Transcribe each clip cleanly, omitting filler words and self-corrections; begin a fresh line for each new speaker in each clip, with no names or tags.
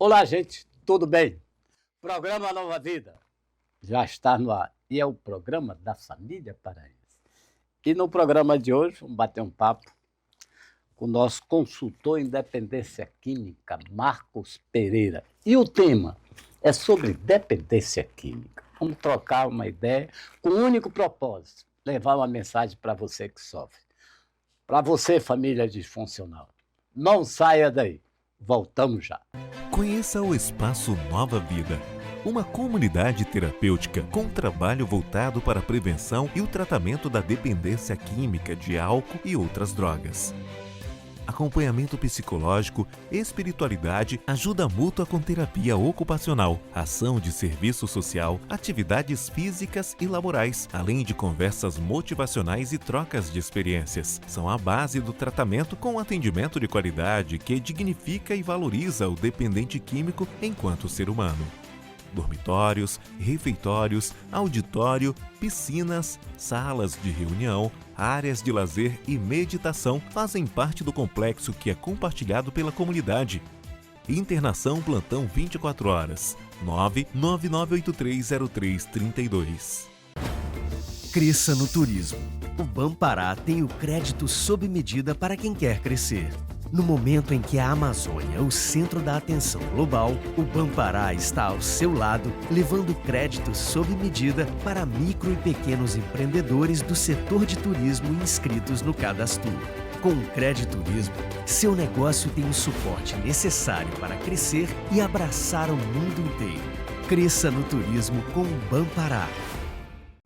Olá, gente, tudo bem? Programa Nova Vida já está no ar e é o programa da família paraense. E no programa de hoje, vamos bater um papo com o nosso consultor em dependência química, Marcos Pereira. E o tema é sobre dependência química. Vamos trocar uma ideia com o único propósito, levar uma mensagem para você que sofre. Para você, família disfuncional. Não saia daí. Voltamos já.
Conheça o Espaço Nova Vida, uma comunidade terapêutica com trabalho voltado para a prevenção e o tratamento da dependência química de álcool e outras drogas. Acompanhamento psicológico, espiritualidade, ajuda mútua com terapia ocupacional, ação de serviço social, atividades físicas e laborais, além de conversas motivacionais e trocas de experiências. São a base do tratamento com atendimento de qualidade que dignifica e valoriza o dependente químico enquanto ser humano. Dormitórios, refeitórios, auditório, piscinas, salas de reunião, áreas de lazer e meditação fazem parte do complexo que é compartilhado pela comunidade. Internação plantão 24 horas. 999830332.
Cresça no turismo. O Bampará tem o crédito sob medida para quem quer crescer. No momento em que a Amazônia é o centro da atenção global, o Bampará está ao seu lado, levando crédito sob medida para micro e pequenos empreendedores do setor de turismo inscritos no Cadastro. Com o Crediturismo, seu negócio tem o suporte necessário para crescer e abraçar o mundo inteiro. Cresça no turismo com o Bampará.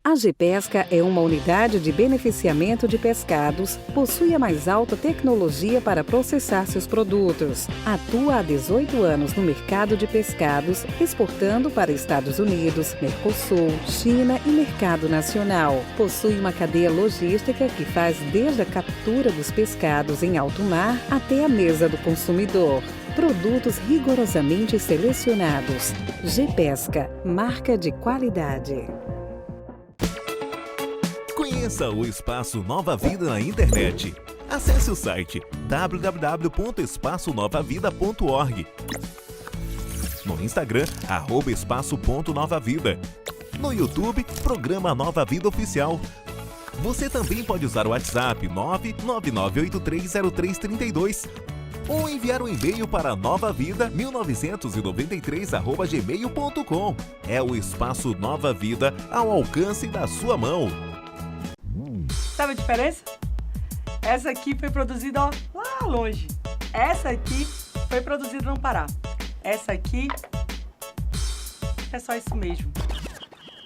A GPesca é uma unidade de beneficiamento de pescados, possui a mais alta tecnologia para processar seus produtos. Atua há 18 anos no mercado de pescados, exportando para Estados Unidos, Mercosul, China e mercado nacional. Possui uma cadeia logística que faz desde a captura dos pescados em alto mar até a mesa do consumidor. Produtos rigorosamente selecionados. GPesca, marca de qualidade.
Conheça o Espaço Nova Vida na internet. Acesse o site www.espaçonovavida.org. No Instagram, @espaço.novavida. No YouTube, Programa Nova Vida Oficial. Você também pode usar o WhatsApp 999830332 ou enviar um e-mail para novavida1993@gmail.com. É o Espaço Nova Vida ao alcance da sua mão.
Sabe a diferença? Essa aqui foi produzida lá longe. Essa aqui foi produzida no Pará. Essa aqui é só isso mesmo.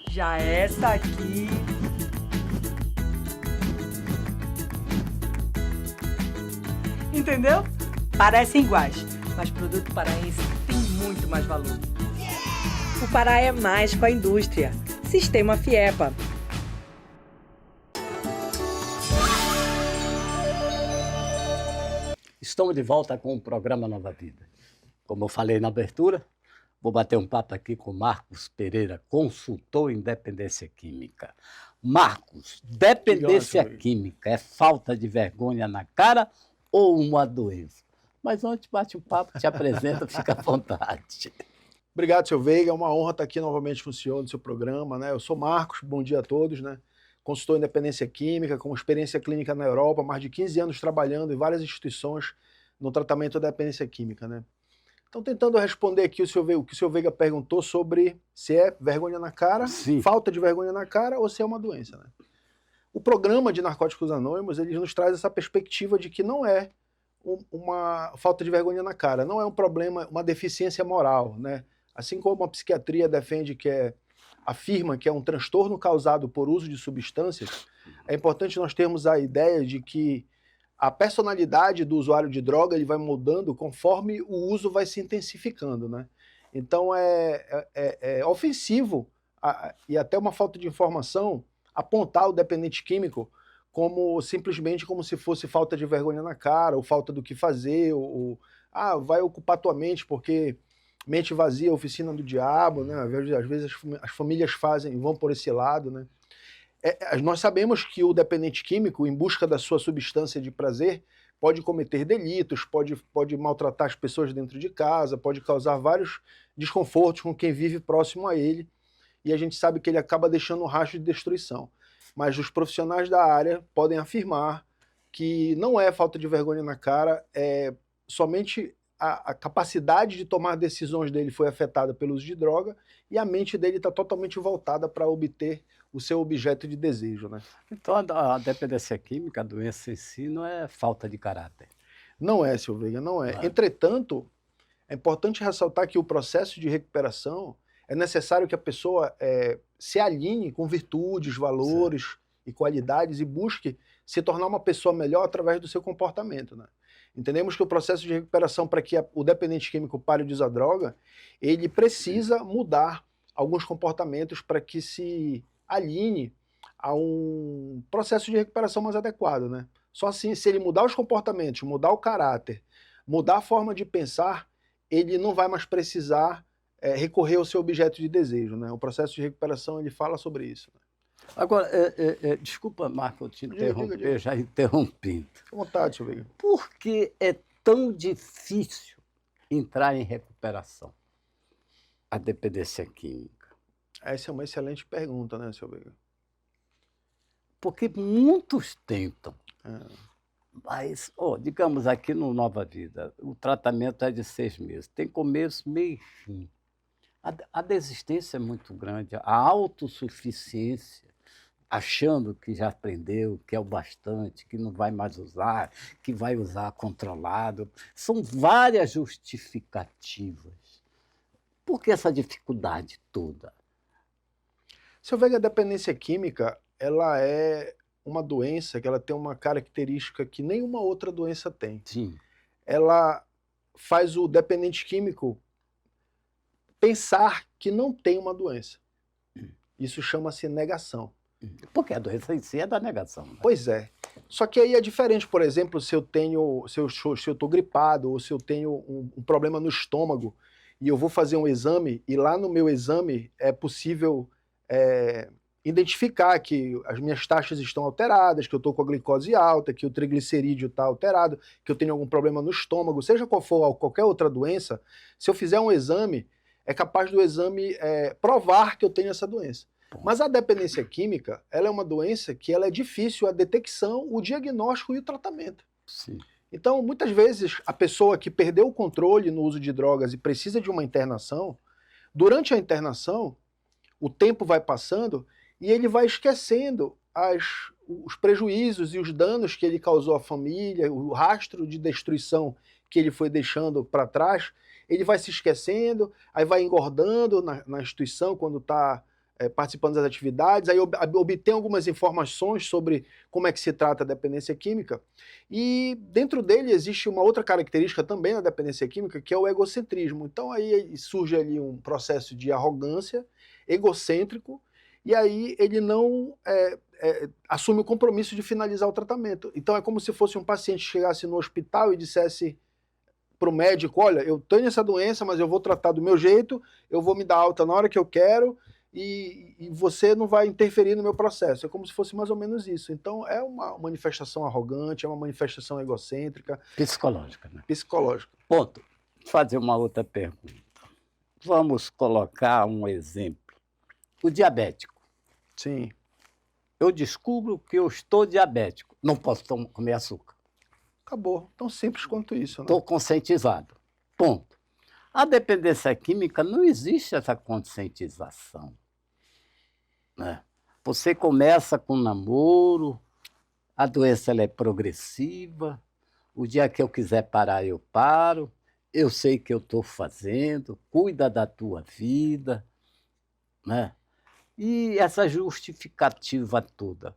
Já essa aqui... Entendeu? Parecem iguais, mas produto paraense tem muito mais valor. O Pará é mais com a indústria. Sistema FIEPA.
Estamos de volta com o programa Nova Vida. Como eu falei na abertura, vou bater um papo aqui com Marcos Pereira, consultor em dependência química. Marcos, dependência química é falta de vergonha na cara ou uma doença? Mas antes bate um papo, te apresenta, fica à vontade.
Obrigado, seu Veiga. É uma honra estar aqui novamente com o senhor no seu programa, né? Eu sou Marcos, bom dia a todos, né? Consultor em dependência química, com experiência clínica na Europa, mais de 15 anos trabalhando em várias instituições no tratamento da dependência química, né? Então, tentando responder aqui o que o senhor Veiga perguntou sobre se é vergonha na cara,
Sim.
Falta de vergonha na cara ou se é uma doença, né? O programa de Narcóticos Anônimos, ele nos traz essa perspectiva de que não é uma falta de vergonha na cara, não é um problema, uma deficiência moral, né? Assim como a psiquiatria afirma que é um transtorno causado por uso de substâncias, é importante nós termos a ideia de que a personalidade do usuário de droga ele vai mudando conforme o uso vai se intensificando, né? Então é ofensivo e até uma falta de informação apontar o dependente químico simplesmente como se fosse falta de vergonha na cara, ou falta do que fazer, vai ocupar tua mente porque mente vazia, oficina do diabo, né? Às vezes as famílias vão por esse lado, né? Nós sabemos que o dependente químico, em busca da sua substância de prazer, pode cometer delitos, pode maltratar as pessoas dentro de casa, pode causar vários desconfortos com quem vive próximo a ele, e a gente sabe que ele acaba deixando um rastro de destruição. Mas os profissionais da área podem afirmar que não é falta de vergonha na cara, é somente a capacidade de tomar decisões dele foi afetada pelo uso de droga e a mente dele está totalmente voltada para obter o seu objeto de desejo, né?
Então, a dependência química, a doença em si, não é falta de caráter.
Não é, seu Veiga, não é.
Claro.
Entretanto, é importante ressaltar que o processo de recuperação é necessário que a pessoa se alinhe com virtudes, valores e qualidades e busque se tornar uma pessoa melhor através do seu comportamento, né? Entendemos que o processo de recuperação para que o dependente químico pare de usar droga, ele precisa mudar alguns comportamentos para que se alinhe a um processo de recuperação mais adequado, né? Só assim, se ele mudar os comportamentos, mudar o caráter, mudar a forma de pensar, ele não vai mais precisar recorrer ao seu objeto de desejo, né? O processo de recuperação, ele fala sobre isso, né?
Agora, desculpa, Marco, eu te interromper,
diga.
já interrompindo.
Fique à vontade, seu Veiga.
Por que é tão difícil entrar em recuperação? A dependência química.
Essa é uma excelente pergunta, né, seu Veiga?
Porque muitos tentam.
É.
Mas, digamos aqui no Nova Vida, o tratamento é de 6 meses. Tem começo, meio e fim. A desistência é muito grande, a autossuficiência, achando que já aprendeu, que é o bastante, que não vai mais usar, que vai usar controlado. São várias justificativas. Por que essa dificuldade toda?
Seu Veiga, a dependência química, ela é uma doença que ela tem uma característica que nenhuma outra doença tem.
Sim.
Ela faz o dependente químico pensar que não tem uma doença. Isso chama-se negação.
Porque a doença em si é da negação. Né?
Pois é. Só que aí é diferente, por exemplo, se eu estou gripado ou se eu tenho um problema no estômago e eu vou fazer um exame e lá no meu exame é possível identificar que as minhas taxas estão alteradas, que eu estou com a glicose alta, que o triglicerídeo está alterado, que eu tenho algum problema no estômago, seja qual for qualquer outra doença, se eu fizer um exame, é capaz do exame provar que eu tenho essa doença. Mas a dependência química, ela é uma doença que ela é difícil a detecção, o diagnóstico e o tratamento.
Sim.
Então, muitas vezes, a pessoa que perdeu o controle no uso de drogas e precisa de uma internação, durante a internação, o tempo vai passando e ele vai esquecendo os prejuízos e os danos que ele causou à família, o rastro de destruição que ele foi deixando para trás, ele vai se esquecendo, aí vai engordando na instituição quando está participando das atividades, aí obtém algumas informações sobre como é que se trata a dependência química, e dentro dele existe uma outra característica também na dependência química, que é o egocentrismo. Então aí surge ali um processo de arrogância, egocêntrico, e aí ele não assume o compromisso de finalizar o tratamento. Então é como se fosse um paciente que chegasse no hospital e dissesse para o médico, olha, eu tenho essa doença, mas eu vou tratar do meu jeito, eu vou me dar alta na hora que eu quero, e você não vai interferir no meu processo. É como se fosse mais ou menos isso. Então é uma manifestação arrogante, é uma manifestação egocêntrica.
Psicológica, né?
Psicológica.
Ponto. Vou fazer uma outra pergunta. Vamos colocar um exemplo. O diabético.
Sim.
Eu descubro que eu estou diabético. Não posso comer açúcar.
Acabou. Tão simples quanto isso, né?
Estou conscientizado. Ponto. A dependência química não existe essa conscientização. Né? Você começa com namoro, a doença ela é progressiva, o dia que eu quiser parar eu paro, eu sei o que eu estou fazendo, cuida da tua vida. Né? E essa justificativa toda.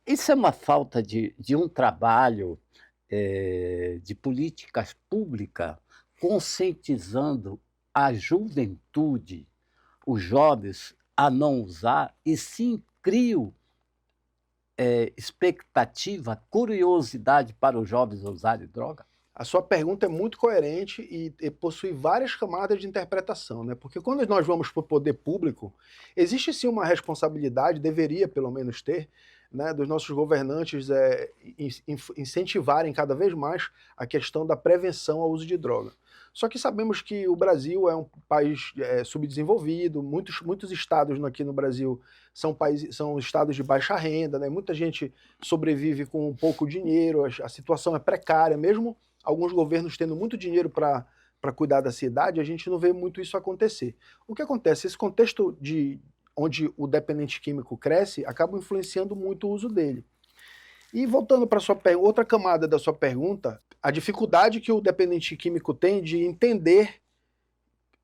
Isso é uma falta de um trabalho de políticas públicas conscientizando a juventude, os jovens, a não usar, e sim criam expectativa, curiosidade para os jovens usarem droga?
A sua pergunta é muito coerente e possui várias camadas de interpretação, né? Porque quando nós vamos para o poder público, existe sim uma responsabilidade, deveria pelo menos ter, né, dos nossos governantes incentivarem cada vez mais a questão da prevenção ao uso de droga. Só que sabemos que o Brasil é um país subdesenvolvido, muitos estados aqui no Brasil são estados de baixa renda, né? Muita gente sobrevive com pouco dinheiro, a situação é precária, mesmo alguns governos tendo muito dinheiro para cuidar da cidade, a gente não vê muito isso acontecer. O que acontece? Esse contexto onde o dependente químico cresce acaba influenciando muito o uso dele. E voltando para outra camada da sua pergunta, a dificuldade que o dependente químico tem de entender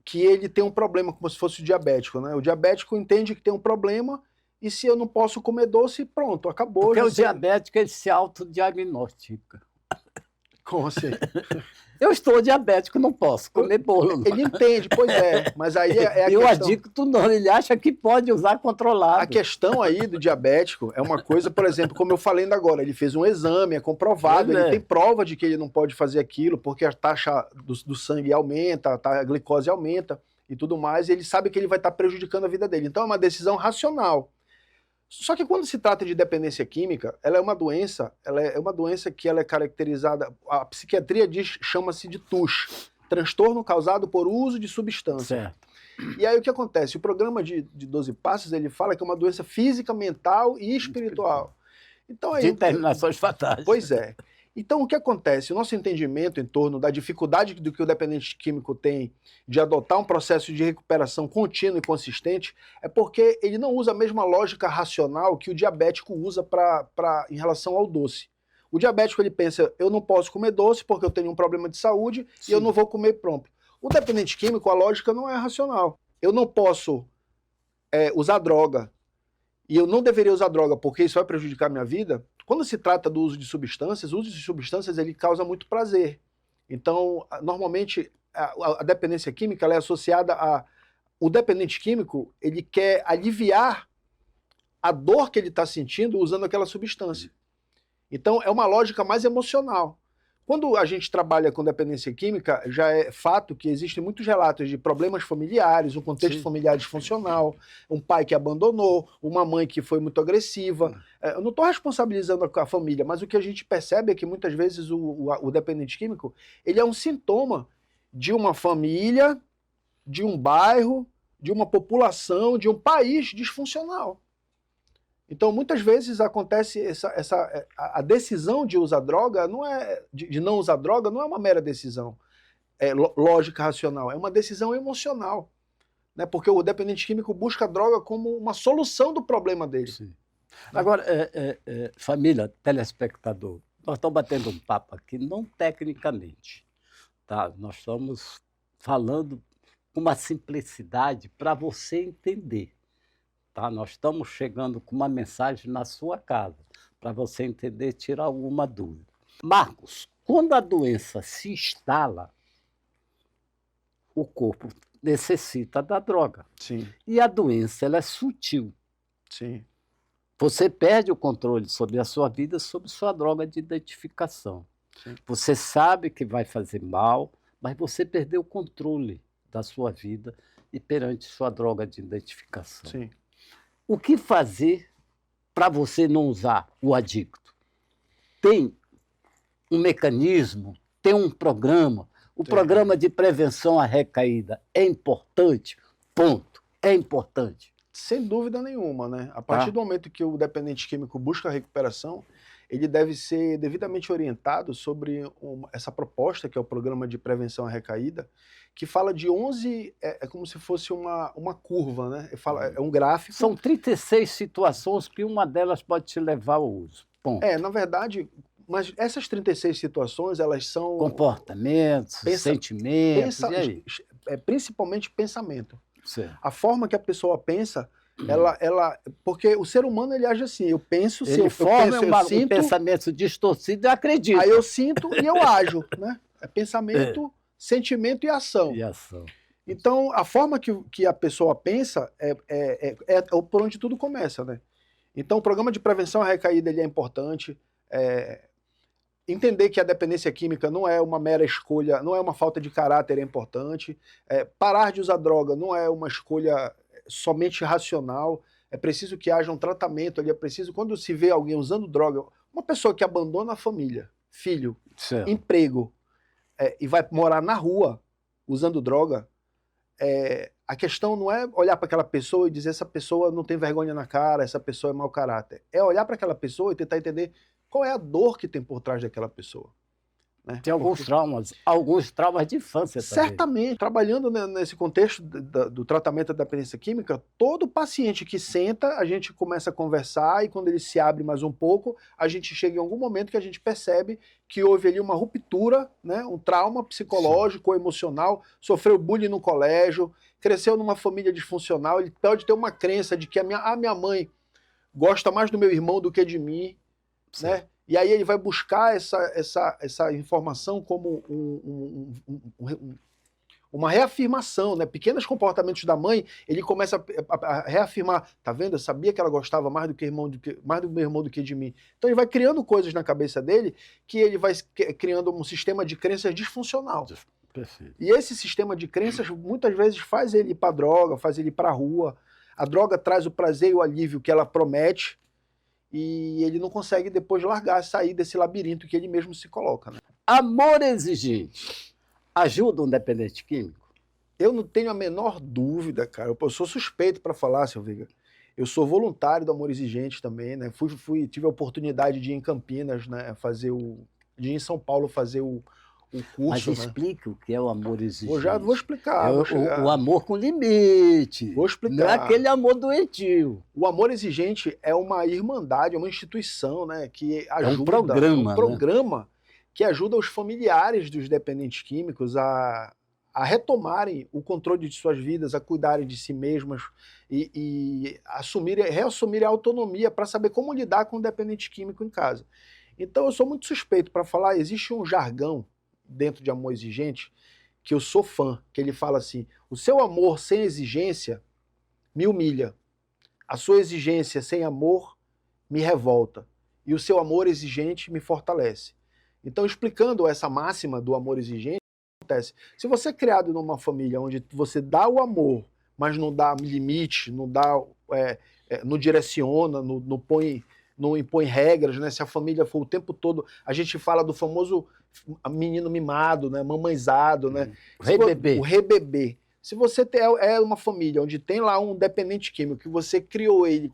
que ele tem um problema, como se fosse o diabético, né? O diabético entende que tem um problema e se eu não posso comer doce, pronto, acabou.
Porque o diabético ele se autodiagnostica.
Como assim?
Eu estou diabético, não posso comer bolo.
Ele entende, pois é, mas aí é a
e o
questão...
adicto não, ele acha que pode usar controlado.
A questão aí do diabético é uma coisa, por exemplo, como eu falei ainda agora, ele fez um exame, é comprovado, ele tem prova de que ele não pode fazer aquilo, porque a taxa do sangue aumenta, a glicose aumenta e tudo mais, e ele sabe que ele vai estar prejudicando a vida dele. Então é uma decisão racional. Só que quando se trata de dependência química, ela é uma doença que ela é caracterizada, a psiquiatria chama-se de TUS, transtorno causado por uso de substância.
Certo.
E aí o que acontece? O programa de 12 Passos, ele fala que é uma doença física, mental e espiritual. Então, aí,
de terminações fatais.
Pois é. Então o que acontece? O nosso entendimento em torno da dificuldade do que o dependente químico tem de adotar um processo de recuperação contínuo e consistente é porque ele não usa a mesma lógica racional que o diabético usa em relação ao doce. O diabético ele pensa, eu não posso comer doce porque eu tenho um problema de saúde e eu não vou comer pronto. O dependente químico, a lógica não é racional. Eu não posso usar droga e eu não deveria usar droga porque isso vai prejudicar a minha vida. Quando se trata do uso de substâncias, o uso de substâncias ele causa muito prazer. Então, normalmente, a dependência química ela é associada o dependente químico, ele quer aliviar a dor que ele está sentindo usando aquela substância. Então, é uma lógica mais emocional. Quando a gente trabalha com dependência química, já é fato que existem muitos relatos de problemas familiares, um contexto familiar disfuncional, um pai que abandonou, uma mãe que foi muito agressiva. Eu não estou responsabilizando a família, mas o que a gente percebe é que muitas vezes o dependente químico ele é um sintoma de uma família, de um bairro, de uma população, de um país disfuncional. Então, muitas vezes acontece a decisão de usar droga, de não usar droga, não é uma mera decisão lógica, racional, é uma decisão emocional. Né? Porque o dependente químico busca a droga como uma solução do problema dele.
Sim. Agora, família, telespectador, nós estamos batendo um papo aqui, não tecnicamente. Tá? Nós estamos falando com uma simplicidade para você entender. Tá? Nós estamos chegando com uma mensagem na sua casa, para você entender, tirar alguma dúvida. Marcos, quando a doença se instala, o corpo necessita da droga.
Sim.
E a doença ela é sutil.
Sim.
Você perde o controle sobre a sua vida, sobre sua droga de identificação.
Sim.
Você sabe que vai fazer mal, mas você perdeu o controle da sua vida e perante sua droga de identificação.
Sim.
O que fazer para você não usar o adicto? Tem um mecanismo, tem um programa. O programa de prevenção à recaída é importante? Ponto. É importante.
Sem dúvida nenhuma, né? A partir do momento que o dependente químico busca a recuperação, ele deve ser devidamente orientado sobre essa proposta, que é o programa de prevenção à recaída, que fala de 11, é como se fosse uma curva, né? É um gráfico.
São 36 situações que uma delas pode te levar ao uso. Ponto.
Na verdade, mas essas 36 situações, elas são...
Comportamentos, sentimentos, e aí?
Principalmente pensamento.
Certo.
A forma que a pessoa pensa, porque o ser humano ele age assim, eu penso,
ele forma um pensamento distorcido e acredita.
Aí eu sinto e eu ajo, né? É pensamento, sentimento e ação. Então, a forma que a pessoa pensa é por onde tudo começa, né? Então, o programa de prevenção à recaída ele é importante. Entender que a dependência química não é uma mera escolha, não é uma falta de caráter, é importante. Parar de usar droga não é uma escolha somente racional. é preciso que haja um tratamento ali, é preciso, quando se vê alguém usando droga, uma pessoa que abandona a família, filho,
Certo.
emprego, e vai morar na rua usando droga, a questão não é olhar para aquela pessoa e dizer essa pessoa não tem vergonha na cara, essa pessoa é mau caráter. É olhar para aquela pessoa e tentar entender qual é a dor que tem por trás daquela pessoa. Né?
Tem alguns traumas de infância também.
Certamente, trabalhando nesse contexto do tratamento da dependência química, todo paciente que senta, a gente começa a conversar e quando ele se abre mais um pouco, a gente chega em algum momento que a gente percebe que houve ali uma ruptura, né, um trauma psicológico ou emocional, sofreu bullying no colégio, cresceu numa família disfuncional, ele pode ter uma crença de que a minha mãe gosta mais do meu irmão do que de mim, né? E aí ele vai buscar essa informação como uma reafirmação, né? Pequenos comportamentos da mãe, ele começa a reafirmar, tá vendo? Eu sabia que ela gostava mais do meu irmão do que de mim. Então ele vai criando coisas na cabeça dele que ele vai criando um sistema de crenças disfuncional.
Perfeito.
E esse sistema de crenças muitas vezes faz ele ir para droga, faz ele ir para a rua. A droga traz o prazer e o alívio que ela promete, e ele não consegue depois largar, sair desse labirinto que ele mesmo se coloca. Né?
Amor exigente ajuda um dependente químico?
Eu não tenho a menor dúvida, cara. Eu sou suspeito para falar, seu Viga. Eu sou voluntário do Amor Exigente também, né? Tive a oportunidade de ir em Campinas, né? De ir em São Paulo fazer o curso.
Mas explique o que é o amor exigente.
Vou explicar.
O amor com limite.
Vou explicar.
Não é aquele amor doentio.
O Amor Exigente é uma irmandade, é uma instituição, né, que ajuda.
É um programa,
né? Que ajuda os familiares dos dependentes químicos a retomarem o controle de suas vidas, a cuidarem de si mesmas e reassumirem a autonomia para saber como lidar com o dependente químico em casa. Então eu sou muito suspeito para falar, existe um jargão dentro de Amor Exigente, que eu sou fã, que ele fala assim, o seu amor sem exigência me humilha, a sua exigência sem amor me revolta, e o seu amor exigente me fortalece. Então, explicando essa máxima do amor exigente, acontece, se você é criado numa família onde você dá o amor, mas não dá limite, não dá, não direciona, não impõe regras, né? Se a família for o tempo todo, a gente fala do famoso menino mimado, né? Mamãezado, né? O rei bebê. Se você é uma família onde tem lá um dependente químico, que você criou ele,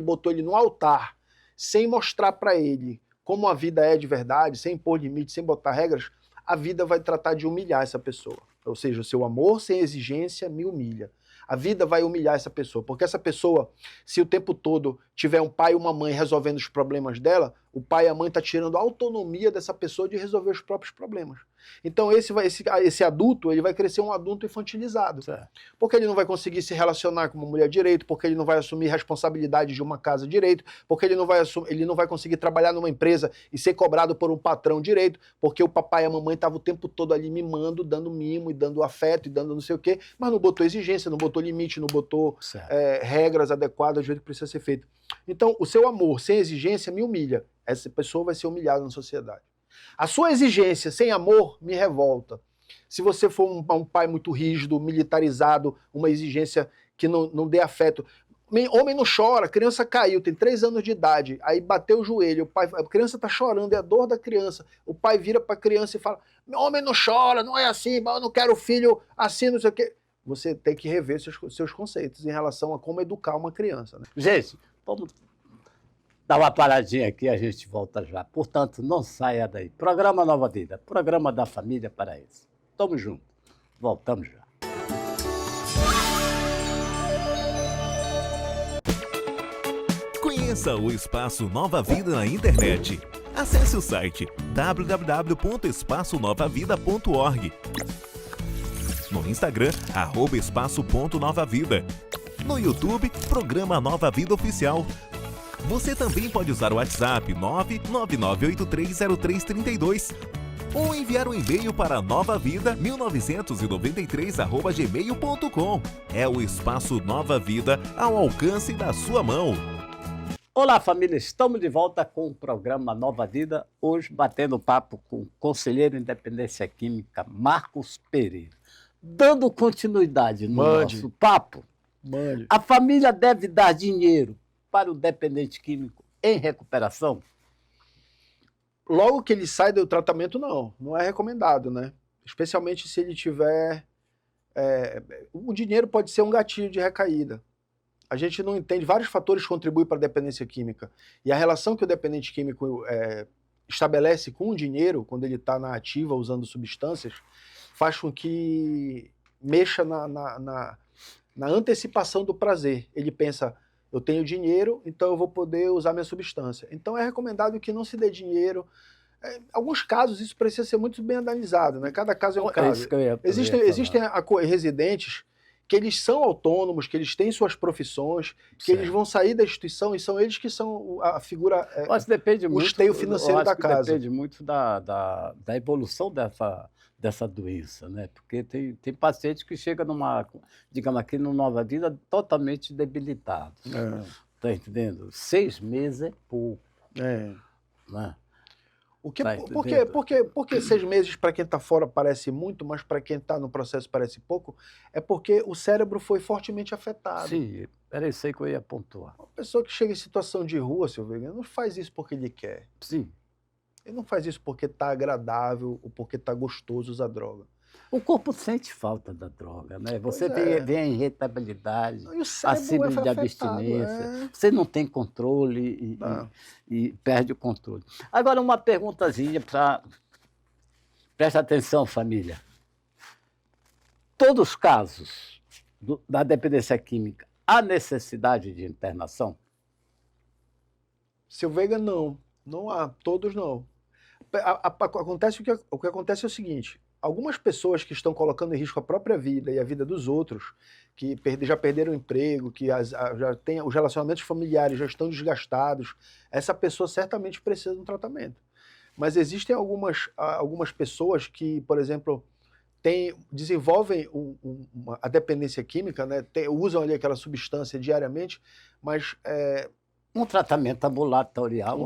botou ele no altar, sem mostrar para ele como a vida é de verdade, sem impor limites, sem botar regras, a vida vai tratar de humilhar essa pessoa. Ou seja, o seu amor sem exigência me humilha. A vida vai humilhar essa pessoa, porque essa pessoa, se o tempo todo tiver um pai e uma mãe resolvendo os problemas dela, o pai e a mãe estão tirando a autonomia dessa pessoa de resolver os próprios problemas. Então esse adulto, ele vai crescer um adulto infantilizado.
Certo.
Porque ele não vai conseguir se relacionar com uma mulher direito, porque ele não vai assumir responsabilidade de uma casa direito, porque ele não vai conseguir trabalhar numa empresa e ser cobrado por um patrão direito, porque o papai e a mamãe estavam o tempo todo ali mimando, dando mimo e dando afeto e dando não sei o quê, mas não botou exigência, não botou limite, não botou regras adequadas do jeito que precisa ser feito. Então, o seu amor sem exigência me humilha. Essa pessoa vai ser humilhada na sociedade. A sua exigência sem amor me revolta. Se você for um pai muito rígido, militarizado, uma exigência que não dê afeto. Homem não chora, criança caiu, tem 3 anos de idade, aí bateu o joelho, a criança está chorando, é a dor da criança. O pai vira para a criança e fala, homem não chora, não é assim, eu não quero filho assim, não sei o quê. Você tem que rever seus conceitos em relação a como educar uma criança. Né?
Gente, vamos dar uma paradinha aqui, a gente volta já. Portanto, não saia daí. Programa Nova Vida, programa da família paraense. Tamo junto. Voltamos já.
Conheça o Espaço Nova Vida na internet. Acesse o site www.espaçonovavida.org. No Instagram, @espaço.novavida. No YouTube, Programa Nova Vida Oficial. Você também pode usar o WhatsApp 999830332 ou enviar um e-mail para novavida1993@gmail.com. É o Espaço Nova Vida ao alcance da sua mão.
Olá, família, estamos de volta com o programa Nova Vida, hoje batendo papo com o conselheiro em Dependência Química, Marcos Pereira. Dando continuidade no nosso papo,
Mande.
A família deve dar dinheiro para o dependente químico em recuperação?
Logo que ele sai do tratamento, não é recomendado, né? Especialmente se ele tiver... o dinheiro pode ser um gatilho de recaída. A gente não entende, vários fatores contribuem para a dependência química. E a relação que o dependente químico estabelece com o dinheiro, quando ele está na ativa usando substâncias, faz com que mexa na antecipação do prazer. Ele pensa, eu tenho dinheiro, então eu vou poder usar minha substância. Então é recomendado que não se dê dinheiro. Em alguns casos isso precisa ser muito bem analisado, né? Cada caso é um caso. Existem residentes que eles são autônomos, que eles têm suas profissões, que eles vão sair da instituição e são eles que são a figura, o esteio financeiro da casa.
Depende muito da evolução dessa doença, né? Porque tem pacientes que chegam digamos aqui, numa nova vida totalmente debilitados. Tá entendendo? 6 meses é pouco. Né?
Por que 6 meses para quem está fora parece muito, mas para quem está no processo parece pouco? É porque o cérebro foi fortemente afetado.
Sim, era isso aí que eu ia pontuar.
Uma pessoa que chega em situação de rua, Silvio, não faz isso porque ele quer.
Sim.
Ele não faz isso porque está agradável ou porque está gostoso usar droga.
O corpo sente falta da droga, né? Você vê a irritabilidade, a síndrome de abstinência, você não tem controle e perde o controle. Agora, uma perguntazinha para... Presta atenção, família. Todos os casos da dependência química, há necessidade de internação?
Silveiga, não. Não há. Todos não. O que acontece é o seguinte... Algumas pessoas que estão colocando em risco a própria vida e a vida dos outros, que já perderam o emprego, que já tem, os relacionamentos familiares já estão desgastados, essa pessoa certamente precisa de um tratamento. Mas existem algumas pessoas que, por exemplo, desenvolvem a dependência química, né, usam ali aquela substância diariamente, mas...
um tratamento ambulatorial.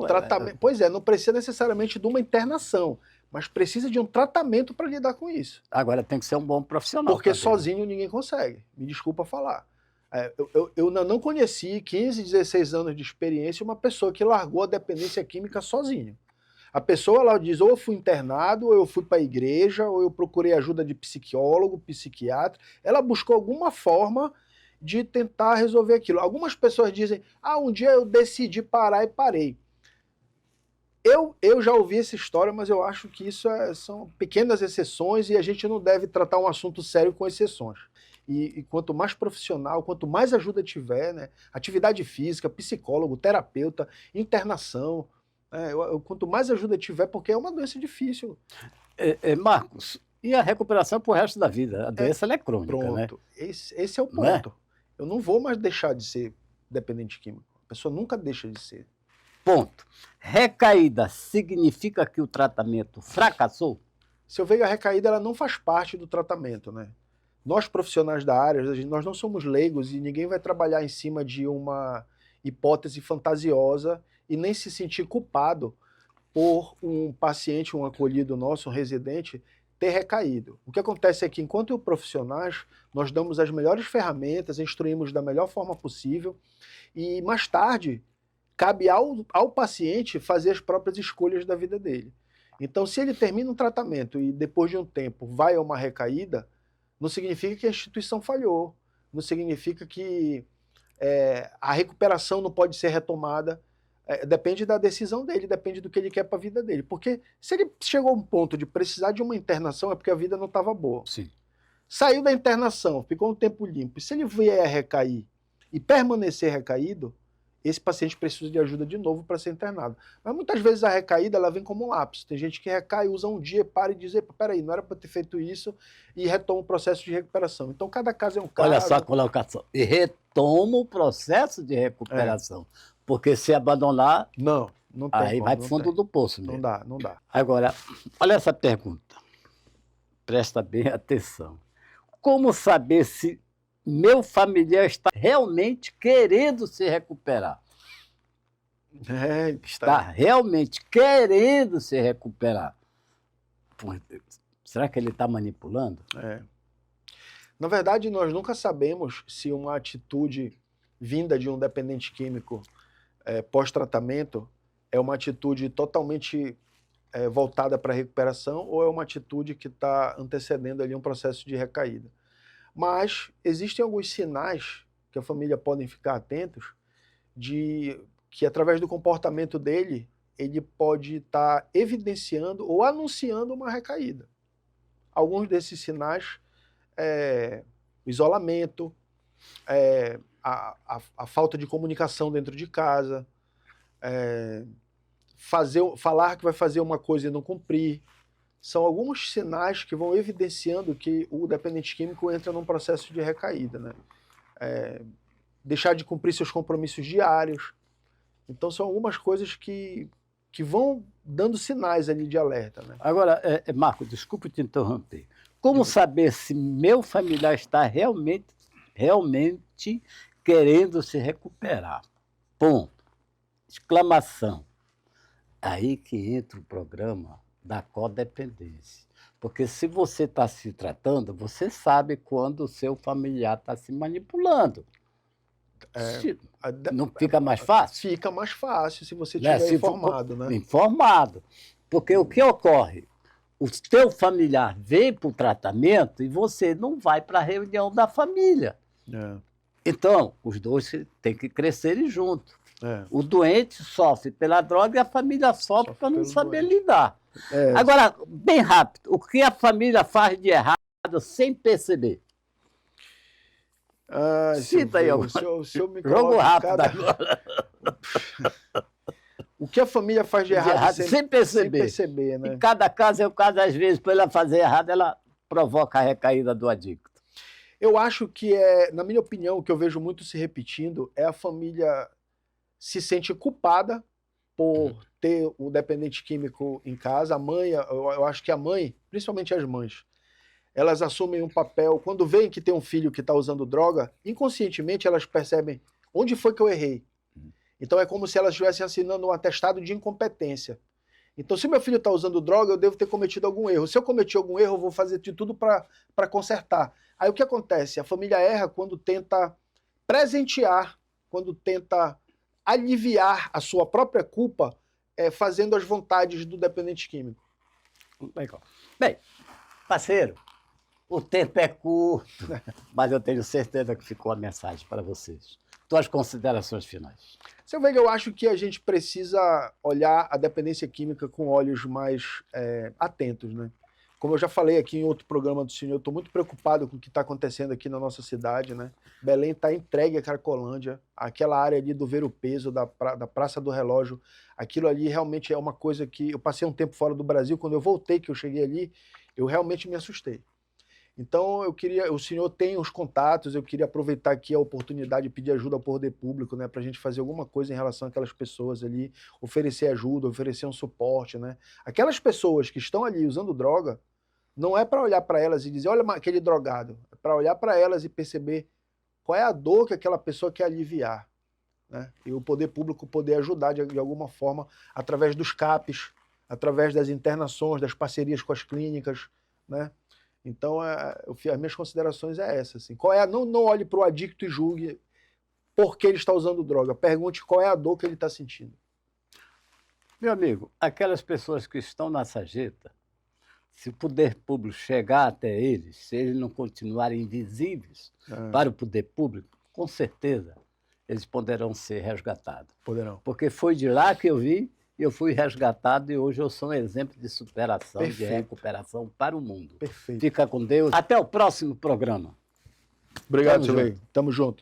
Pois é, não precisa necessariamente de uma internação, mas precisa de um tratamento para lidar com isso.
Agora tem que ser um bom profissional.
Porque sozinho ninguém consegue, me desculpa falar. Eu não conheci 15, 16 anos de experiência uma pessoa que largou a dependência química sozinho. A pessoa, ela diz, ou eu fui internado, ou eu fui para a igreja, ou eu procurei ajuda de psicólogo, psiquiatra. Ela buscou alguma forma de tentar resolver aquilo. Algumas pessoas dizem, um dia eu decidi parar e parei. Eu já ouvi essa história, mas eu acho que isso são pequenas exceções e a gente não deve tratar um assunto sério com exceções. E quanto mais profissional, quanto mais ajuda tiver, né, atividade física, psicólogo, terapeuta, internação, quanto mais ajuda tiver, porque é uma doença difícil.
Marcos, e a recuperação para o resto da vida? A doença ela é crônica,
pronto,
né?
Esse é o ponto. Eu não vou mais deixar de ser dependente químico. A pessoa nunca deixa de ser.
Ponto. Recaída significa que o tratamento fracassou?
Se eu vejo a recaída, ela não faz parte do tratamento, né? Nós, profissionais da área, nós não somos leigos e ninguém vai trabalhar em cima de uma hipótese fantasiosa e nem se sentir culpado por um paciente, um acolhido nosso, um residente, ter recaído. O que acontece é que, enquanto profissionais, nós damos as melhores ferramentas, instruímos da melhor forma possível e, mais tarde, cabe ao paciente fazer as próprias escolhas da vida dele. Então, se ele termina um tratamento e depois de um tempo vai a uma recaída, não significa que a instituição falhou, não significa que a recuperação não pode ser retomada, depende da decisão dele, depende do que ele quer para a vida dele. Porque se ele chegou a um ponto de precisar de uma internação é porque a vida não estava boa.
Sim.
Saiu da internação, ficou um tempo limpo, e se ele vier a recair e permanecer recaído, esse paciente precisa de ajuda de novo para ser internado. Mas muitas vezes a recaída ela vem como um lapso. Tem gente que recai, usa um dia, para e diz, peraí, não era para ter feito isso, e retoma o processo de recuperação. Então cada caso é um caso.
Olha só a colocação. E retoma o processo de recuperação. Porque se abandonar,
não tem
aí
como,
vai para o fundo do poço mesmo.
Não dá.
Agora, olha essa pergunta. Presta bem atenção. Como saber se meu familiar está realmente querendo se recuperar? Está realmente querendo se recuperar. Será que ele está manipulando?
Na verdade, nós nunca sabemos se uma atitude vinda de um dependente químico pós-tratamento é uma atitude totalmente voltada para a recuperação ou é uma atitude que está antecedendo ali um processo de recaída. Mas existem alguns sinais que a família podem ficar atentos de que através do comportamento dele, ele pode estar evidenciando ou anunciando uma recaída. Alguns desses sinais o isolamento, a falta de comunicação dentro de casa, falar que vai fazer uma coisa e não cumprir. São alguns sinais que vão evidenciando que o dependente químico entra num processo de recaída, né? Deixar de cumprir seus compromissos diários. Então são algumas coisas que vão dando sinais ali de alerta, né?
Agora, Marco, desculpe te interromper. Como saber se meu familiar está realmente querendo se recuperar? Ponto. Exclamação. Aí que entra o programa da codependência. Porque se você está se tratando, você sabe quando o seu familiar está se manipulando. Não fica mais fácil?
Fica mais fácil se você estiver informado, né?
Informado. Porque o que ocorre? O teu familiar vem para o tratamento e você não vai para a reunião da família. Então, os dois têm que crescerem juntos. O doente sofre pela droga e a família sofre para não saber lidar. Agora, bem rápido, o que a família faz de errado sem perceber? Cita aí alguma coisa. Jogo rápido agora.
O que a família faz de errado
sem perceber,
né?
Em cada caso é o caso, às vezes, para ela fazer errado, ela provoca a recaída do adicto.
Eu acho que na minha opinião, o que eu vejo muito se repetindo é a família se sente culpada por ter o dependente químico em casa. A mãe, eu acho que a mãe, principalmente as mães, elas assumem um papel, quando veem que tem um filho que está usando droga, inconscientemente elas percebem onde foi que eu errei. Então é como se elas estivessem assinando um atestado de incompetência. Então, se meu filho está usando droga, eu devo ter cometido algum erro. Se eu cometi algum erro, eu vou fazer de tudo para consertar. Aí o que acontece? A família erra quando tenta presentear, quando tenta aliviar a sua própria culpa, fazendo as vontades do dependente químico.
Legal. Bem, parceiro, o tempo é curto, mas eu tenho certeza que ficou a mensagem para vocês. Tuas considerações finais.
Seu Veiga, eu acho que a gente precisa olhar a dependência química com olhos mais atentos, né? Como eu já falei aqui em outro programa do senhor, eu estou muito preocupado com o que está acontecendo aqui na nossa cidade, né? Belém está entregue à Cracolândia, aquela área ali do Ver o Peso, da Praça do Relógio, aquilo ali realmente é uma coisa que... Eu passei um tempo fora do Brasil, quando eu voltei, que eu cheguei ali, eu realmente me assustei. Então, o senhor tem os contatos, eu queria aproveitar aqui a oportunidade de pedir ajuda ao poder público, né, para a gente fazer alguma coisa em relação àquelas pessoas ali, oferecer ajuda, oferecer um suporte, né. Aquelas pessoas que estão ali usando droga, não é para olhar para elas e dizer, olha aquele drogado, é para olhar para elas e perceber qual é a dor que aquela pessoa quer aliviar, né, e o poder público poder ajudar de alguma forma, através dos CAPs, através das internações, das parcerias com as clínicas, né. Então, as minhas considerações é essa. Assim. Não olhe para o adicto e julgue por que ele está usando droga. Pergunte qual é a dor que ele está sentindo.
Meu amigo, aquelas pessoas que estão na sarjeta, se o poder público chegar até eles, se eles não continuarem invisíveis para o poder público, com certeza eles poderão ser resgatados.
Poderão.
Porque foi de lá que eu vi, eu fui resgatado e hoje eu sou um exemplo de superação,
Perfeito.
de recuperação para o mundo.
Perfeito.
Fica com Deus. Até o próximo programa.
Obrigado, seu Veiga. Tamo junto.